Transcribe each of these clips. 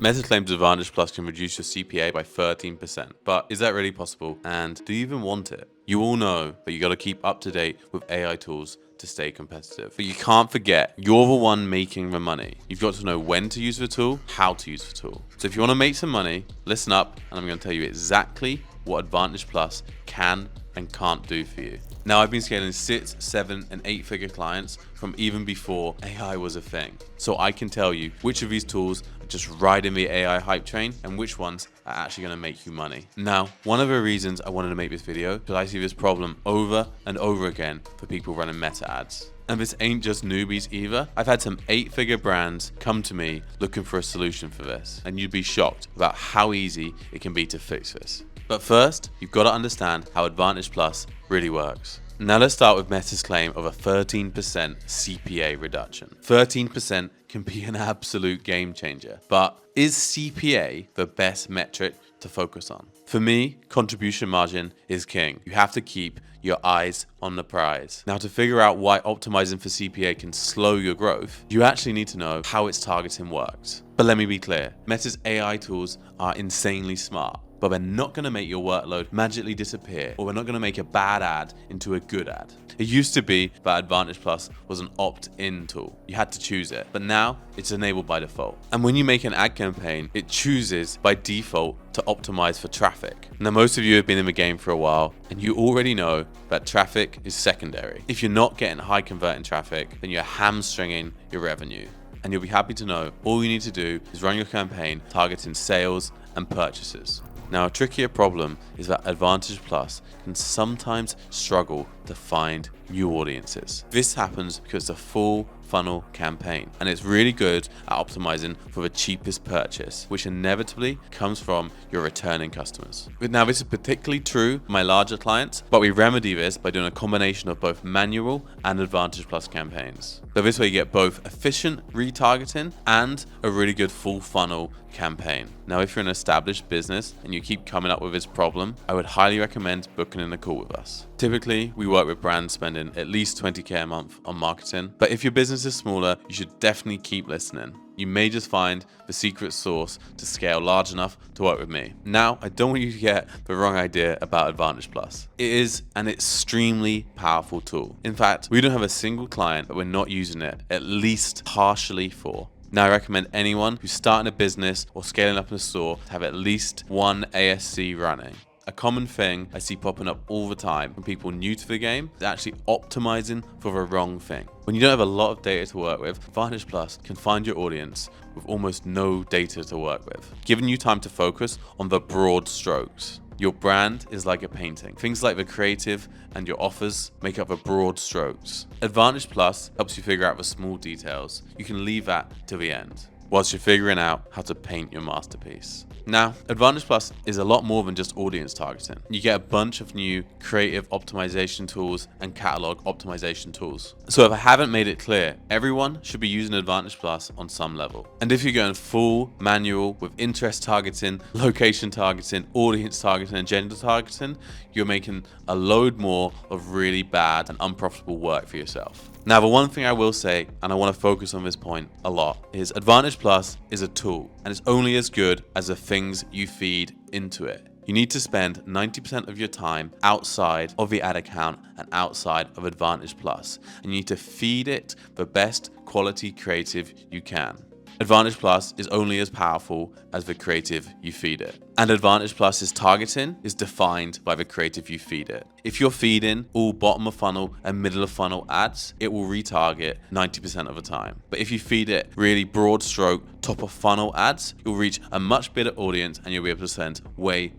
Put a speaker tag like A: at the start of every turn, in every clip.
A: Meta claims Advantage Plus can reduce your CPA by 13%, but is that really possible? And do you even want it? You all know that you got to keep up to date with AI tools to stay competitive. But you can't forget, you're the one making the money. You've got to know when to use the tool, how to use the tool. So if you want to make some money, listen up, and I'm going to tell you exactly what Advantage Plus can and can't do for you. Now, I've been scaling 6, 7, and 8-figure clients from even before AI was a thing. So I can tell you which of these tools are just riding the AI hype train and which ones are actually going to make you money. Now, one of the reasons I wanted to make this video is because I see this problem over and over again for people running meta ads. And this ain't just newbies either. I've had some 8-figure brands come to me looking for a solution for this, and you'd be shocked about how easy it can be to fix this. But first, you've got to understand how Advantage Plus really works. Now let's start with Meta's claim of a 13% CPA reduction. 13% can be an absolute game changer, but is CPA the best metric to focus on? For me, contribution margin is king. You have to keep your eyes on the prize. Now, to figure out why optimizing for CPA can slow your growth, you actually need to know how its targeting works. But let me be clear, Meta's AI tools are insanely smart, but they're not going to make your workload magically disappear, or they're not going to make a bad ad into a good ad. It used to be that Advantage Plus was an opt-in tool. You had to choose it, but now it's enabled by default. And when you make an ad campaign, it chooses by default to optimize for traffic. Now, most of you have been in the game for a while, and you already know that traffic is secondary. If you're not getting high converting traffic, then you're hamstringing your revenue. And you'll be happy to know all you need to do is run your campaign targeting sales and purchases. Now, a trickier problem is that Advantage Plus can sometimes struggle to find new audiences. This happens because it's a full funnel campaign, and it's really good at optimizing for the cheapest purchase, which inevitably comes from your returning customers. Now, this is particularly true for my larger clients, but we remedy this by doing a combination of both manual and Advantage Plus campaigns. So this way you get both efficient retargeting and a really good full funnel campaign. Now, if you're an established business and you keep coming up with this problem, I would highly recommend booking in a call with us. Typically, we work with brands spending at least $20K a month on marketing, but if your business is smaller, you should definitely keep listening. You may just find the secret sauce to scale large enough to work with me. Now, I don't want you to get the wrong idea about Advantage Plus. It is an extremely powerful tool. In fact, we don't have a single client that we're not using it at least partially for. Now, I recommend anyone who's starting a business or scaling up in a store to have at least one ASC running. A common thing I see popping up all the time from people new to the game is actually optimizing for the wrong thing. When you don't have a lot of data to work with, Advantage Plus can find your audience with almost no data to work with, giving you time to focus on the broad strokes. Your brand is like a painting. Things like the creative and your offers make up the broad strokes. Advantage Plus helps you figure out the small details. You can leave that to the end, whilst you're figuring out how to paint your masterpiece. Now, Advantage Plus is a lot more than just audience targeting. You get a bunch of new creative optimization tools and catalog optimization tools. So if I haven't made it clear, everyone should be using Advantage Plus on some level. And if you're going full manual with interest targeting, location targeting, audience targeting, and gender targeting, you're making a load more of really bad and unprofitable work for yourself. Now, the one thing I will say, and I want to focus on this point a lot, is Advantage Plus is a tool, and it's only as good as the things you feed into it. You need to spend 90% of your time outside of the ad account and outside of Advantage Plus, and you need to feed it the best quality creative you can. Advantage Plus is only as powerful as the creative you feed it. And Advantage Plus's targeting is defined by the creative you feed it. If you're feeding all bottom of funnel and middle of funnel ads, it will retarget 90% of the time. But if you feed it really broad stroke, top of funnel ads, you'll reach a much bigger audience and you'll be able to spend way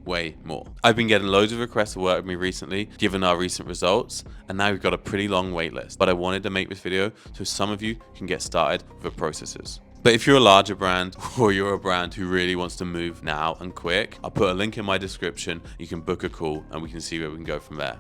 A: more. I've been getting loads of requests to work with me recently, given our recent results, and now we've got a pretty long wait list. But I wanted to make this video so some of you can get started with the processes. But if you're a larger brand or you're a brand who really wants to move now and quick, I'll put a link in my description. You can book a call and we can see where we can go from there.